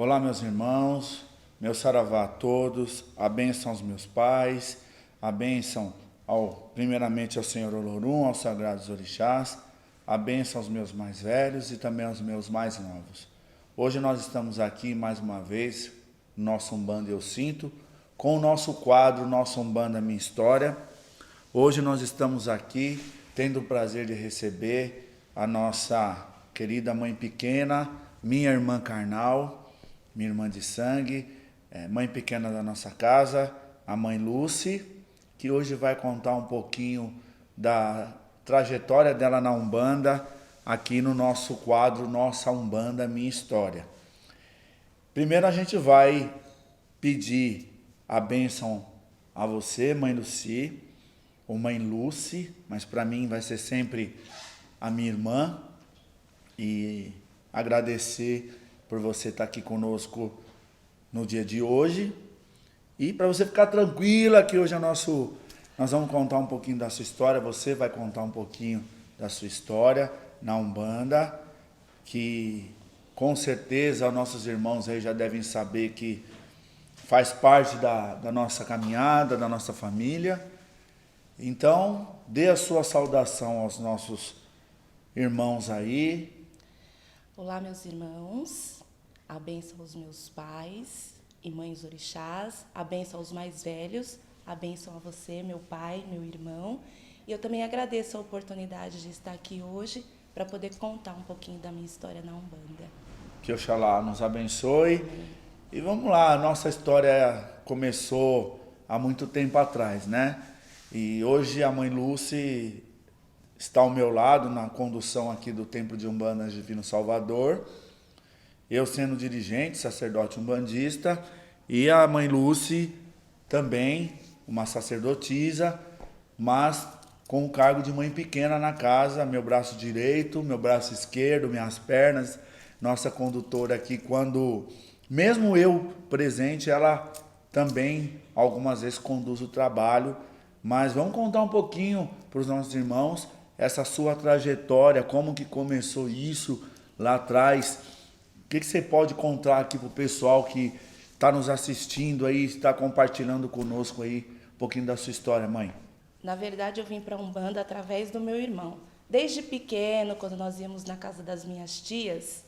Olá, meus irmãos, meu saravá a todos, a bênção aos meus pais, a bênção primeiramente ao Senhor Olorum, aos sagrados orixás, a bênção aos meus mais velhos e também aos meus mais novos. Hoje nós estamos aqui mais uma vez, no nosso Umbanda Eu Sinto, com o nosso quadro Nosso Umbanda Minha História. Hoje nós estamos aqui tendo o prazer de receber a nossa querida mãe pequena, minha irmã carnal, minha irmã de sangue, mãe pequena da nossa casa, a mãe Lucy, que hoje vai contar um pouquinho da trajetória dela na Umbanda, aqui no nosso quadro Nossa Umbanda Minha História. Primeiro a gente vai pedir a bênção a você, mãe Lucy, ou mãe Lucy, mas para mim vai ser sempre a minha irmã, e agradecer por você estar aqui conosco no dia de hoje. E para você ficar tranquila que hoje nós vamos contar um pouquinho da sua história, você vai contar um pouquinho da sua história na Umbanda, que com certeza nossos irmãos aí já devem saber que faz parte da nossa caminhada, da nossa família. Então, dê a sua saudação aos nossos irmãos aí. Olá, meus irmãos, a bênção aos meus pais e mães orixás, a bênção aos mais velhos, a bênção a você, meu pai, meu irmão. E eu também agradeço a oportunidade de estar aqui hoje para poder contar um pouquinho da minha história na Umbanda. Que Oxalá nos abençoe. Amém. E vamos lá, a nossa história começou há muito tempo atrás, né? E hoje a mãe Lucy está ao meu lado na condução aqui do Templo de Umbanda Divino Salvador. Eu sendo dirigente, sacerdote umbandista, e a mãe Lucy também, uma sacerdotisa, mas com o cargo de mãe pequena na casa, meu braço direito, meu braço esquerdo, minhas pernas, nossa condutora aqui, quando, mesmo eu presente, ela também algumas vezes conduz o trabalho. Mas vamos contar um pouquinho para os nossos irmãos essa sua trajetória, como que começou isso lá atrás. O que você pode contar aqui para o pessoal que está nos assistindo aí, está compartilhando conosco aí um pouquinho da sua história, mãe? Na verdade, eu vim para a Umbanda através do meu irmão. Desde pequeno, quando nós íamos na casa das minhas tias,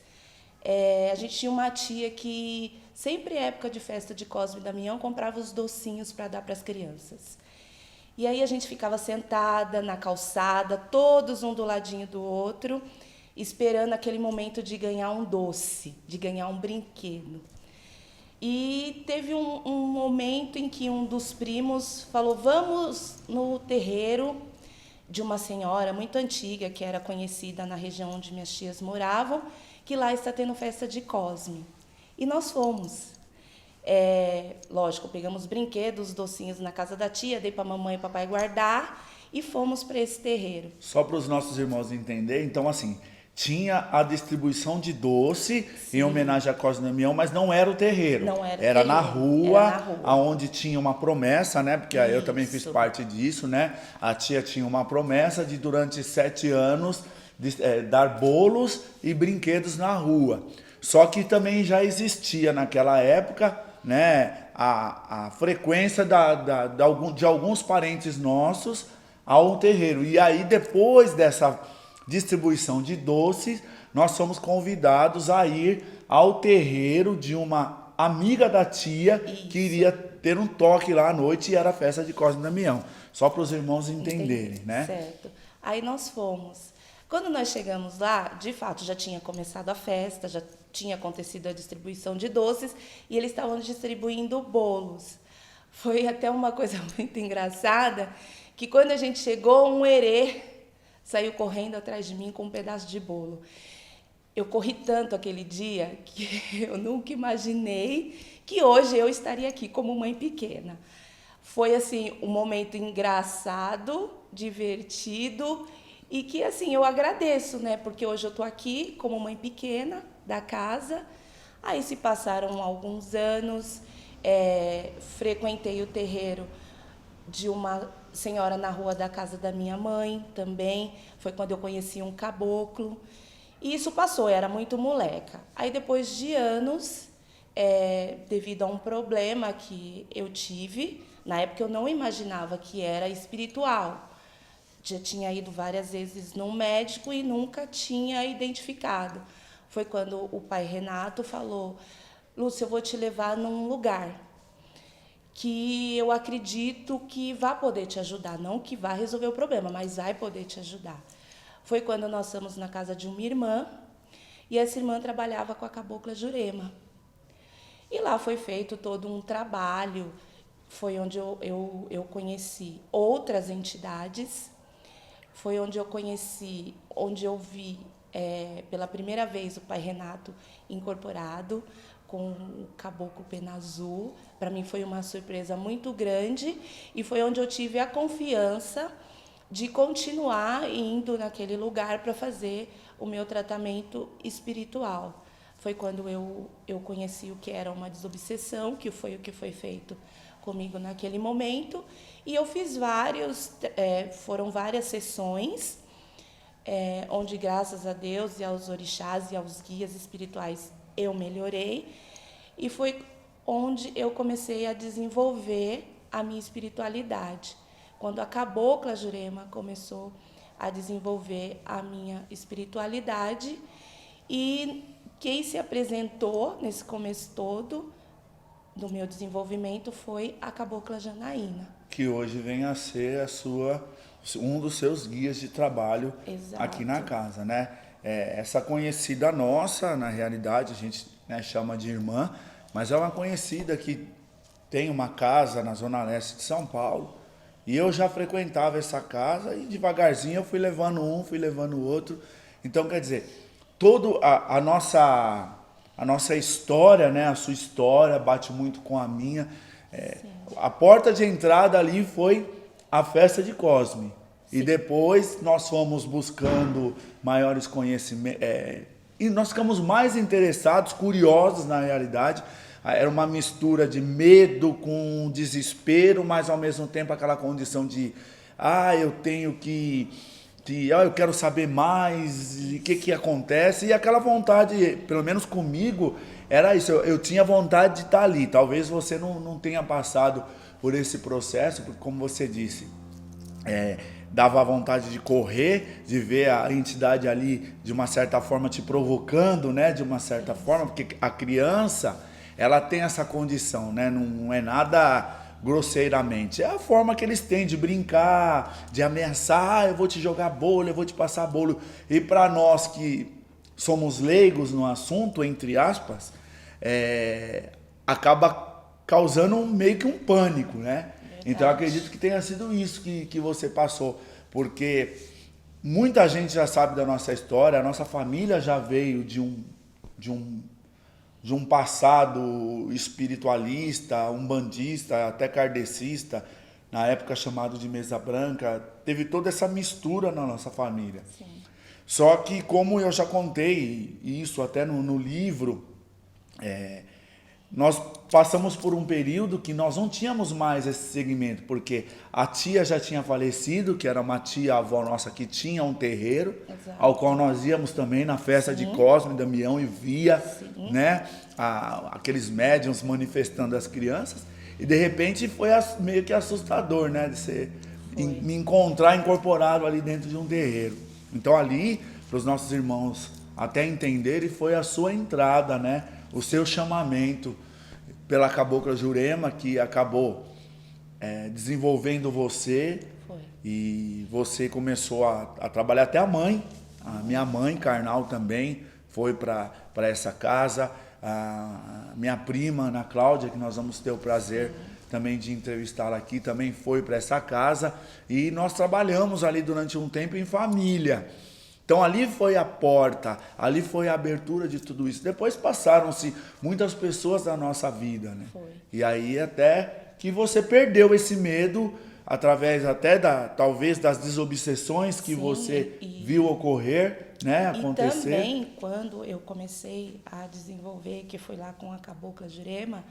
a gente tinha uma tia que sempre, época de festa de Cosme e Damião, comprava os docinhos para dar para as crianças. E aí a gente ficava sentada na calçada, todos um do ladinho do outro, esperando aquele momento de ganhar um doce, de ganhar um brinquedo. E teve um momento em que um dos primos falou: vamos no terreiro de uma senhora muito antiga, que era conhecida na região onde minhas tias moravam, que lá está tendo festa de Cosme. E nós fomos. Lógico, pegamos brinquedos, docinhos na casa da tia, dei para mamãe e papai guardar e fomos para esse terreiro. Só para os nossos irmãos entenderem, então assim, tinha a distribuição de doce, sim, em homenagem a Cosme e Damião, mas não era o terreiro. Não era o era terreiro. Na rua, era na rua, onde tinha uma promessa, né? Porque isso, eu também fiz parte disso, né? A tia tinha uma promessa de durante 7 anos dar bolos e brinquedos na rua. Só que também já existia naquela época, né, a frequência de alguns parentes nossos ao terreiro. E aí, depois dessa distribuição de doces, nós fomos convidados a ir ao terreiro de uma amiga da tia, isso, que iria ter um toque lá à noite, e era a festa de Cosme e Damião. Só para os irmãos entenderem, né? Certo. Aí nós fomos. Quando nós chegamos lá, de fato, já tinha começado a festa, já tinha acontecido a distribuição de doces e eles estavam distribuindo bolos. Foi até uma coisa muito engraçada, que quando a gente chegou, um herê saiu correndo atrás de mim com um pedaço de bolo. Eu corri tanto aquele dia que eu nunca imaginei que hoje eu estaria aqui como mãe pequena. Foi assim um momento engraçado, divertido, e que, assim, eu agradeço, né? Porque hoje eu estou aqui como mãe pequena da casa. Aí se passaram alguns anos, frequentei o terreiro de uma senhora na rua da casa da minha mãe também. Foi quando eu conheci um caboclo. E isso passou, eu era muito moleca. Aí depois de anos, devido a um problema que eu tive. Na época eu não imaginava que era espiritual. Já tinha ido várias vezes num médico e nunca tinha identificado. Foi quando o pai Renato falou: Lúcia, eu vou te levar num lugar que eu acredito que vai poder te ajudar. Não que vai resolver o problema, mas vai poder te ajudar. Foi quando nós fomos na casa de uma irmã, e essa irmã trabalhava com a cabocla Jurema. E lá foi feito todo um trabalho, foi onde eu conheci outras entidades, foi onde eu conheci, onde eu vi pela primeira vez o pai Renato incorporado com o caboclo Pena Azul. Para mim foi uma surpresa muito grande e foi onde eu tive a confiança de continuar indo naquele lugar para fazer o meu tratamento espiritual. Foi quando eu conheci o que era uma desobsessão, que foi o que foi feito comigo naquele momento. E eu fiz foram várias sessões, onde, graças a Deus e aos orixás e aos guias espirituais, eu melhorei. E foi onde eu comecei a desenvolver a minha espiritualidade. Quando a cabocla Jurema começou a desenvolver a minha espiritualidade, e quem se apresentou nesse começo todo do meu desenvolvimento foi a cabocla Janaína. Que hoje vem a ser um dos seus guias de trabalho. Exato. Aqui na casa, né? Essa conhecida nossa, na realidade, a gente, né, chama de irmã, mas é uma conhecida que tem uma casa na Zona Leste de São Paulo, e eu já frequentava essa casa e devagarzinho eu fui levando um, fui levando o outro. Então, quer dizer, toda a nossa história, né, a sua história bate muito com a minha. A porta de entrada ali foi a festa de Cosme. Sim. E depois nós fomos buscando maiores conhecimentos, e nós ficamos mais interessados, curiosos na realidade. Era uma mistura de medo com desespero, mas ao mesmo tempo aquela condição de eu tenho eu quero saber mais, e o que acontece, e aquela vontade, pelo menos comigo, era isso, eu tinha vontade de estar ali. Talvez você não tenha passado por esse processo, porque, como você disse, dava vontade de correr, de ver a entidade ali, de uma certa forma, te provocando, né, de uma certa forma, porque a criança, ela tem essa condição, né, não é nada grosseiramente, é a forma que eles têm de brincar, de ameaçar, eu vou te jogar bolo, eu vou te passar bolo. E para nós que somos leigos no assunto, entre aspas, acaba causando meio que um pânico, né? Verdade. Então eu acredito que tenha sido isso que você passou, porque muita gente já sabe da nossa história, a nossa família já veio de um passado espiritualista, umbandista, até kardecista, na época chamado de mesa branca. Teve toda essa mistura na nossa família. Sim. Só que, como eu já contei isso até no livro, nós passamos por um período que nós não tínhamos mais esse segmento, porque a tia já tinha falecido, que era uma tia-avó nossa que tinha um terreiro. Exato. Ao qual nós íamos também na festa. Sim. De Cosme e Damião e via. Sim. Né, aqueles médiuns manifestando as crianças, e de repente foi meio que assustador, né, de você me encontrar incorporado ali dentro de um terreiro. Então ali, para os nossos irmãos até entenderem, foi a sua entrada, né, o seu chamamento pela cabocla Jurema, que acabou desenvolvendo você. Foi. E você começou a trabalhar. Até a minha mãe carnal também foi para essa casa. A minha prima, Ana Cláudia, que nós vamos ter o prazer também de entrevistá-la aqui, também foi para essa casa. E nós trabalhamos ali durante um tempo em família. Então ali foi a porta, ali foi a abertura de tudo isso. Depois passaram-se muitas pessoas da nossa vida, né? Foi. E aí até que você perdeu esse medo, através até talvez das desobsessões que você viu ocorrer, né, acontecer. E também, quando eu comecei a desenvolver, que foi lá com a cabocla Jurema,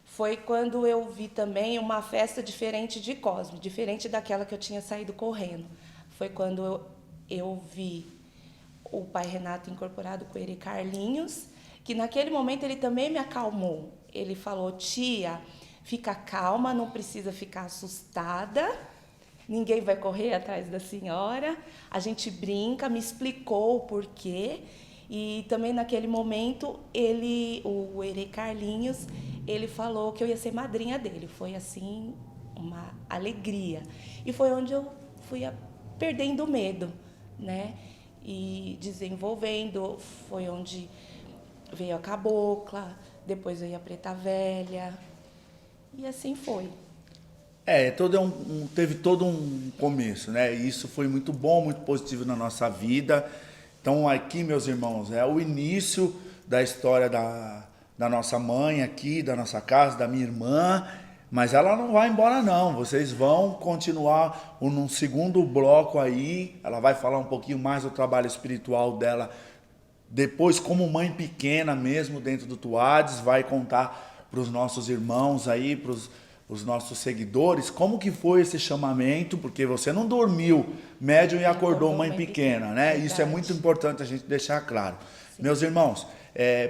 foi quando eu vi também uma festa diferente de Cosme, diferente daquela que eu tinha saído correndo. Foi quando eu vi o pai Renato incorporado com ele, Carlinhos, que naquele momento ele também me acalmou. Ele falou: tia, fica calma, não precisa ficar assustada, ninguém vai correr atrás da senhora, a gente brinca, me explicou o porquê. E também naquele momento, o Herê Carlinhos, ele falou que eu ia ser madrinha dele. Foi assim, uma alegria. E foi onde eu fui perdendo o medo, né? E desenvolvendo, foi onde veio a cabocla, depois veio a preta velha, e assim foi. Teve todo um começo, né? E isso foi muito bom, muito positivo na nossa vida. Então aqui, meus irmãos, é o início da história da nossa mãe aqui, da nossa casa, da minha irmã, mas ela não vai embora não, vocês vão continuar num segundo bloco aí, ela vai falar um pouquinho mais do trabalho espiritual dela, depois como mãe pequena mesmo dentro do Tuades, vai contar para os nossos irmãos aí, para os nossos seguidores, como que foi esse chamamento, porque você não dormiu médium e acordou mãe pequena, né? Verdade. Isso é muito importante a gente deixar claro. Sim. Meus irmãos,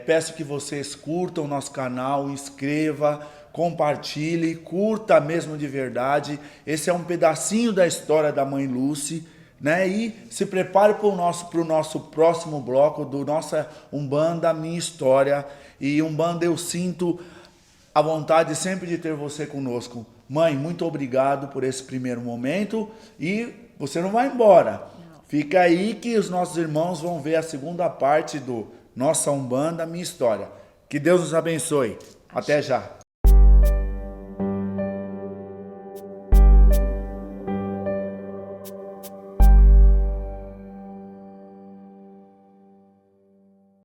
peço que vocês curtam o nosso canal, inscreva, compartilhe, curta mesmo de verdade. Esse é um pedacinho da história da Mãe Lúcia, né? E se prepare para o nosso próximo bloco do nossa Umbanda Minha História. E Umbanda, eu sinto a vontade sempre de ter você conosco. Mãe, muito obrigado por esse primeiro momento e você não vai embora. Não. Fica aí que os nossos irmãos vão ver a segunda parte do Nossa Umbanda Minha História. Que Deus nos abençoe. Até já.